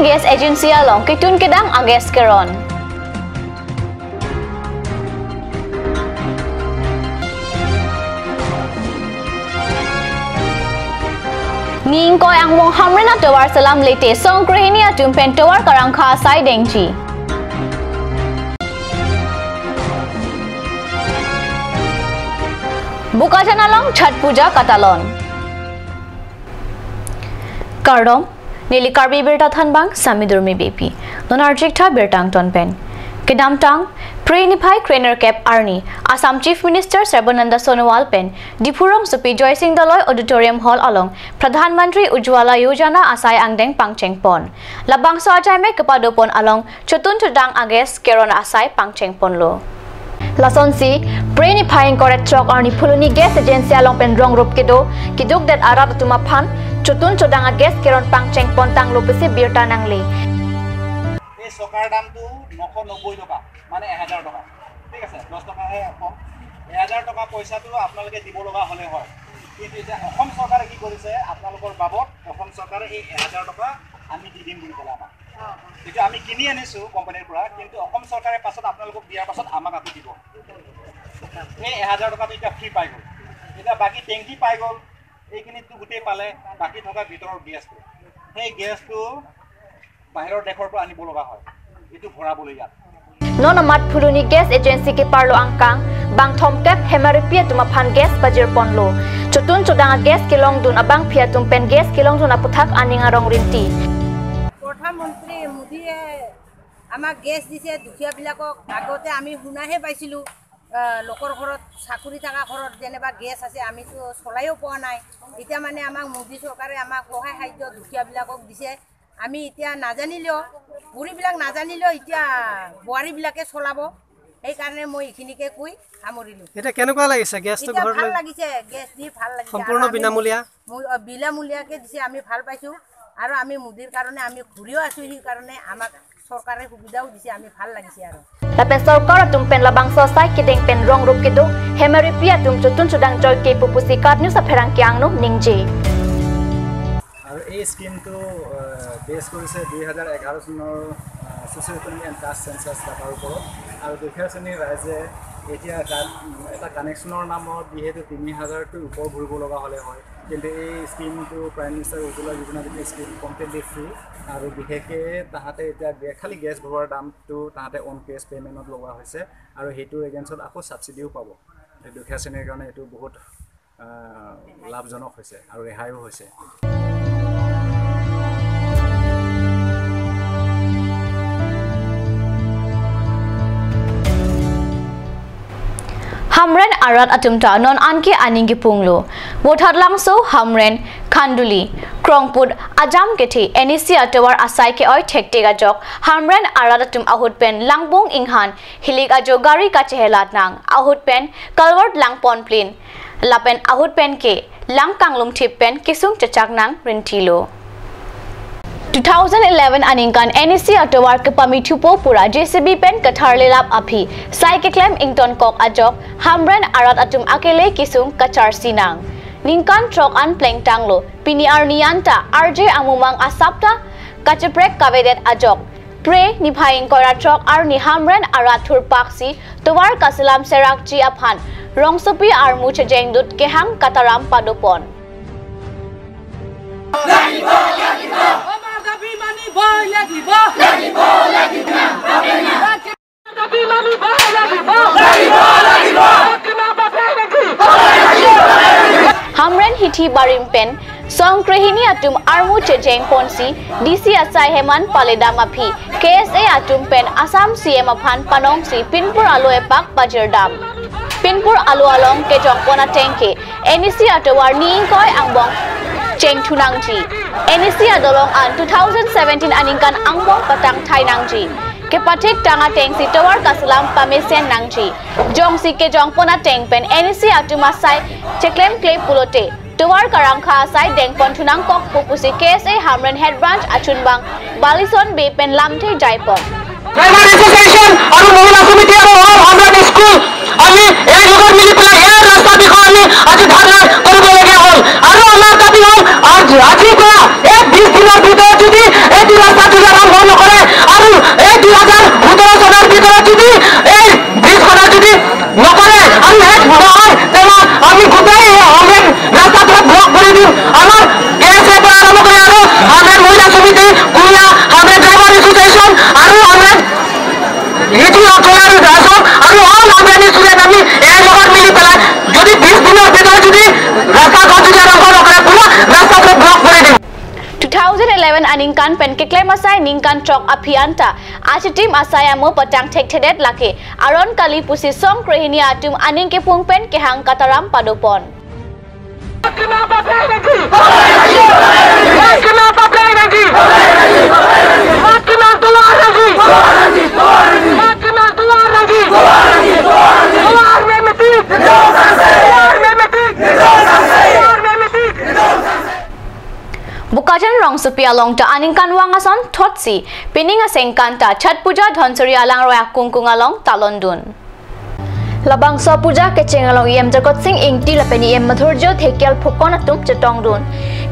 gas agency along kitun kedang ages keron. Ning koi ang mong hamrena tawar salam lete song krehini atum pen tawar karangkha sai dengji. Bukajan along Chhat Puja Katalon. Kardom Nili Karbi Birta Thanbang Samidurmi BP. Nonarjik Tha Birtang Tonpen. Kedam Tang Pre-Niphai Craner Cap Arni Assam Chief Minister Sarbananda Sonowal Pen Dipurong Supi Joy Singh Daloy Auditorium Hall along Pradhan Mantri Ujwala Yojana Asai Angdeng Pangcheng Pon Labang So Ajay Me Kepada Pon along Chutun Chudang Ages Keron Asai Pangcheng Pon Lo Lason si Pre-Niphai Correct Chok Arni Puluni Gas Agency along Pen Rong Rup Kedo Kiduk Dat Arab Tumapan Chutun Chudang Ages Keron Pangcheng Pon Tang Lupisi Birta Nangli Sokar dam tu 990 টাকা মানে 1000 টাকা ঠিক আছে 10 টাকা হে কম 1000 টাকা পয়সা তো আপোনালোকে দিব লগা হলে হয় কিন্তু এটা অসম সরকারে কি কৰিছে আপোনালোকৰ বাবদ অসম সরকারে এই 1000 টাকা আমি দি দিম বুলি কলা আমাক এটা আমি কিনি আনিছো কোম্পানীৰ পৰা কিন্তু অসম সৰকাৰে পাছত আপোনালোকক দিয়াৰ পাছত আমাক আকৌ দিব এই 1000 টাকা এটা ফ্ৰী পাই গল এটা বাকি টেংকি পাই গল এইখিনি তো গুটে পালে বাকি থকা ভিতৰৰ গেছটো সেই গেছটো বাহিৰৰ দেশৰ পৰা আনিব লগা হয় এটো ভৰাবলৈ ইয়াত Nonamat Puluni Gas Agency ke Parlo Angkang Bang Thom Tep Hemaripia Tumapan Gas Bajir Ponlo Chutun Chudang Gas Kilong Dun Abang Pia Tumpen Gas Kilong Dun Aputhak Aninga Rong Rinti Pradhan Mantri Modi ama gas dise dukhia bilakok agote ami hunahe paisilu lokor khorot sakuri thaka khorot jeneba gas ase ami to solaiyo poa nai eta mane amak Modi sarkare amak kohai haidyo dukhia bilakok dise আমি ইতিয়া নাজানিলেও বুঢ়ীবিলাক নাজানিলেও ইতিয়া বোৱাৰীবিলাকে চলাব এই কাৰণে মই ইখিনিকে কৈ সামৰিলো এটা কেনেকুৱা লাগিছে গেছটো ঘৰত ভাল লাগিছে গেছ দি ভাল লাগিছে সম্পূৰ্ণ বিনামূলীয়া বিনামূলীয়াকে দিছে আমি ভাল পাইছো আৰু আমি মুদিৰ কাৰণে আমি ঘুৰিও আছো এই কাৰণে আমাক সৰকাৰে সুবিধাও দিছে আমি ভাল লাগিছে আৰু Lapen sarkar tumpen labang sosai kideng pen rong rup kido Hemaripia tum chutun chudang joy ke pupusi kat new sa pherang kyang no ningje আৰু এই স্কিমটো বেছ কৰিছে 2011 চনৰ social economic and caste census ডাটাৰ ওপৰত আৰু দুখীয়া শ্ৰেণীৰ ৰাইজে এতিয়া এটা কানেকশ্যনৰ নামত যিহেতু 3000টোৰ ওপৰ ঘূৰিব লগা হ'লে হয় কিন্তু এই স্কিমটো প্ৰাইম মিনিষ্টাৰ উজ্জ্বলা যোজনা স্কিম কমপ্লিটলি ফ্ৰী আৰু বিশেষকৈ তাহাঁতে এতিয়া খালি গেছ ভৰোৱাৰ দামটো তাহাঁতে অন কেছ পে'মেণ্টত লগোৱা হৈছে আৰু সেইটোৰ এগেইনষ্টত আকৌ ছাবচিডিও পাব দুখীয়া শ্ৰেণীৰ কাৰণে এইটো বহুত লাভজনক হৈছে আৰু ৰেহাইও হৈছে Hamren arat atumta non anki aningi punglo bothat langso hamren khanduli krongput ajam kethi NEC atawar asai ke oi thekte ga jok hamren arat atum ahut pen langbong inghan hilik ajo gari ka chehelat nang ahut pen kalwart langpon plin lapen ahut pen ke langkanglum thip pen kisung chachak nang rintilo 2011 aningkan NEC atawar ke pamithupo pura JCB pen katharle lap aphi sai ke claim ington kok ajok hamren arat atum akele kisung kachar sinang ningkan trok an pleng tanglo pini arnianta RJ amumang asapta kacheprek kavedet ajok pre niphaing kora trok arni hamren arat thur paksi towar kasilam serak ji aphan rongsopi armu chejeng dut kehang kataram padopon Hamren hithi barim pen song krehini atum armu chejeng ponsi DC asai heman paleda mapi KSA atum pen Assam CM aphan panong si pinpur alo epak bajir dam pinpur alo along ke jongpona tengke NEC atawar ni koi angbong cheng thunangji NEC adolong an 2017 aningkan angbong patang thai nangji ke pathik tanga teng si tawar kaslam pamesen nangji jong si ke jongpona teng pen NEC atuma sai cheklem clay pulote tawar karangkha sai deng pon thunang kok pupusi KSA hamren head branch achunbang balison be pen lamthei jaipon primary education aru mohila committee aru hamra school ami ei logot mili pela ei rasta bikho ami aji dharna koribo lage hol aru amar dabi hol aji kora ek 20 dinar bhitor jodi ei rasta aningkan pen keklaim asai ningkan chok aphianta achitim asayamo patang thekthedet lake aron kali pusi song krehini atum aning ke pung pen ke hang kataram padopon Bukajan rong supi along ta aningkan wangason thotsi pininga sengkanta chat puja dhonsori alang roya kungkung along talondun labang so puja ke chengalong yem jakot sing ingti lapeni yem mathurjo thekel phukon atum chetong dun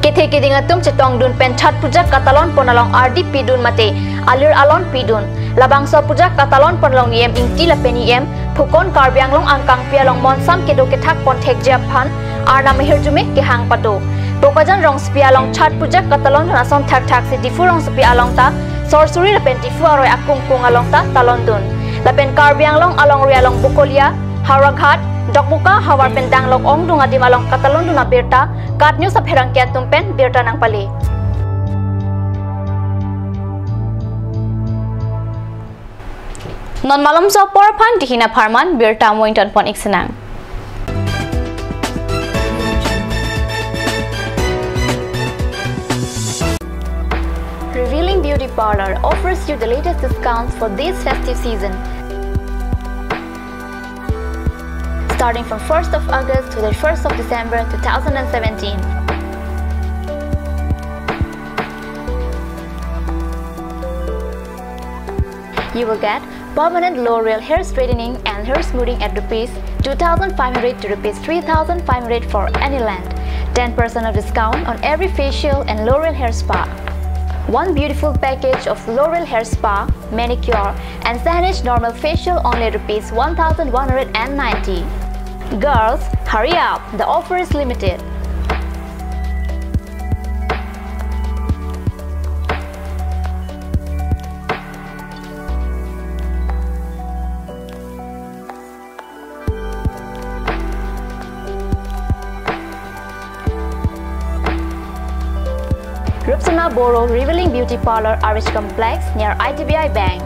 ke theke ding atum chetong dun pen chat puja katalon ponalong rdp dun mate alir alon pidun labang so puja katalon ponalong yem ingti lapeni yem phukon karbianglong angkang pialong monsam kedo ke thak pon thek japhan arna mehirjume ke hang pado Bokajan rong sepi along chat puja katalon nason thak thak si difu rong sepi along ta sorsuri lapen difu aroy akung kung along ta talondun lapen karbiang long along ri along bukolia harakhat dokmuka hawar pen danglok ong dunga dim along katalon duna berta katnyu sa pherang kya tumpen berta nang pali non malom so por phan dihina pharman berta mointon pon iksenang Revealing Beauty Parlor offers you the latest discounts for this festive season. Starting from 1st of August to the 1st of December 2017. You will get permanent L'Oreal hair straightening and hair smoothing at Rs 2,500 to Rs 3,500 for any length. 10% of discount on every facial and L'Oreal hair spa. One beautiful package of L'Oreal hair spa, manicure and Sahanage normal facial only Rs 1,190. Girls, hurry up! The offer is limited. Rupsana Boro Revealing Beauty Parlor RH Complex near ITBI Bank.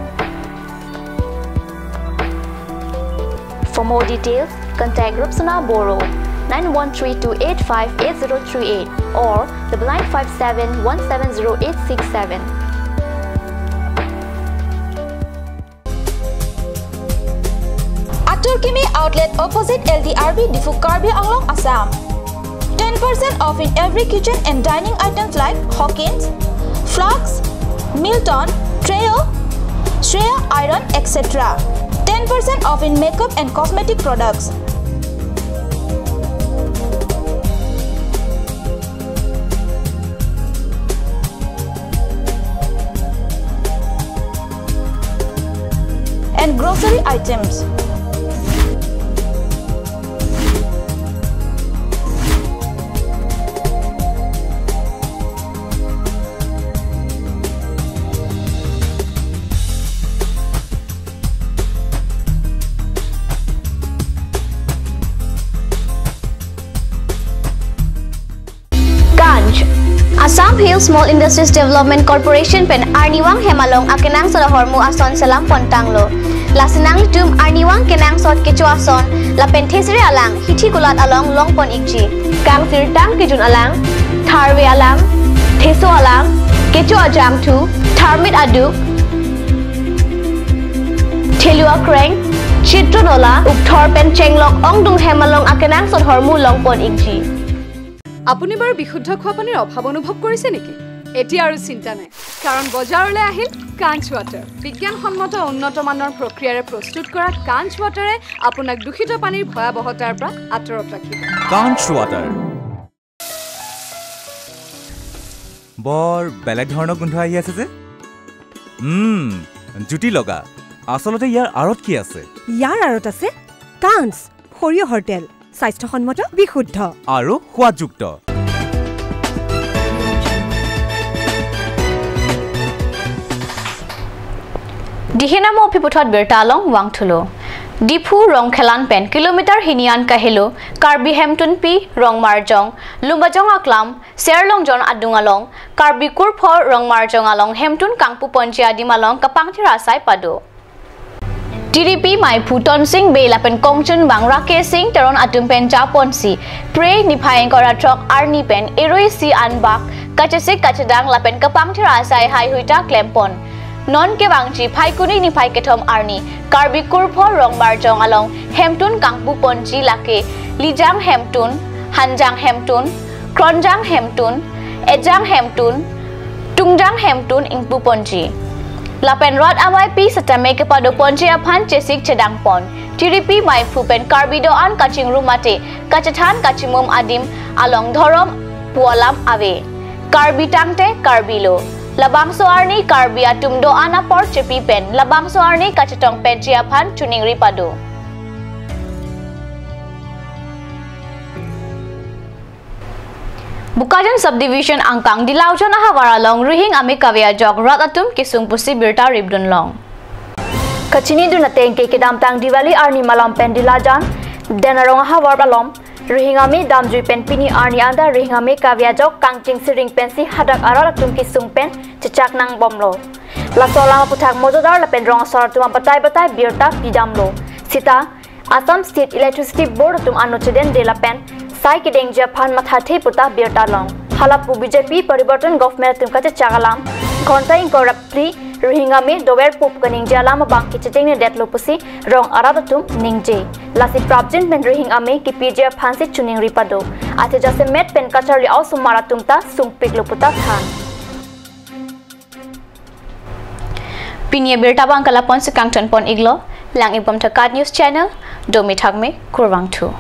For more details, contact Rupsana Boro 9132858038 or 9957170867. Aturkimi Outlet opposite LDRB Difu Karbi Anglong Assam. 10% off in every kitchen and dining items like Hawkins, Flux, Milton, Treo, Shreya Iron, etc. 10% off in makeup and cosmetic products. And grocery items. Assam Hill Small Industries Development Corporation pen Arniwang Hemalong akenang sa hormu ason salam pontanglo. Lasinang tum Arniwang kenang sot kecu ason la penthesri alang hithi gulat along longpon ikji. Kang sirtang kijun alang, tharwe alang, theso alang, kecu ajam tu, tharmit adu, thelua kreng, chitronola ukthor pen chenglok ongdung Hemalong akenang sot hormu longpon ikji. আপুনি বাৰু বিশুদ্ধ খোৱা পানীৰ অভাৱ অনুভৱ কৰিছে নেকি এতিয়া আৰু চিন্তা নাই কাৰণ বজাৰলৈ আহিল কাঞ্চ ৱাটাৰ বিজ্ঞানসন্মত উন্নত মানৰ প্ৰক্ৰিয়াৰে প্ৰস্তুত কৰা কাঞ্চ ৱাটাৰে আপোনাক দূষিত পানীৰ ভয়াৱহতাৰ পৰা আঁতৰত ৰাখিব কাঞ্চ ৱাটাৰ বৰ বেলেগ ধৰণৰ গোন্ধ আহি আছে যে জুটি লগা আসলতে ইয়াৰ আৰত কি আছে ইয়াৰ আৰত আছে কাঞ্চ সৰিয়হৰ তেল স্বাস্থ্যসন্মত বিশুদ্ধ আৰু সোৱাদযুক্ত Dihinamo piputhat bertalong wangthulo Dipu rong khelan pen kilometer hinian kahelo Karbi Hemtun pi rong marjong Lumbajong aklam Serlong jon adungalong Karbi kurpho rong marjong along Hemtun kangpu ponjia dimalong kapangthira sai pado TDP mai Puton Singh belapen kongchun bang Rake Singh teron atum pen Japonsi pre nipaeng koratrok arni pen eroi si anbak kachesik kachedang lapen kapangthira sai hai huita klempon non ke bangji phai kuni ni phai kethom arni Karbi kurpho rong marjong along Hemtun kangpu ponji lake lijang Hemtun hanjang Hemtun kronjang Hemtun ejang Hemtun tungjang Hemtun ingpu ponji lapen rod amai pi setame kepada ponji aphan chesik chedang pon TDP mai phupen Karbi doan kaching rumate kachathan kachimum adim along thorom pualam ave Karbi tangte Karbi lo Labang soarni Karbi atum doana por cepi pen labang soarni kacetong pen ciapan tuning ripado Bukajan subdivision angkang di laujon ahawara long rihing ame kavya jog rat atum kisung pusi birta ribdun long Kachini dunateng ke kedam tang Diwali arni malam pen dilajan denarong ahawar balom Rihingami damjui pen pini arni anda rihingami kavya jok kangting siring pensi hadak aral tum kisung pen cecak nang bomlo la solama puthak mojodar la pen rong sor tuma batai birta pidamlo sita Assam State Electricity Board tum anochiden de la pen sai kideng japan mathathi puta birta long halapu BJP paribarton government tum kache chagalam ghontai corruptly Rihingami dower pup kaning jalama bangki cecing ne det lopusi rong aradatum ningje lasi prabjin pen rihingami ki pj phansi chuning ripado ate jase met pen kachari au sumaratum ta sungpik loputa khan pinia birta bang kala pon se kangton pon iglo lang ibam thakat news channel domi thakme kurwang thu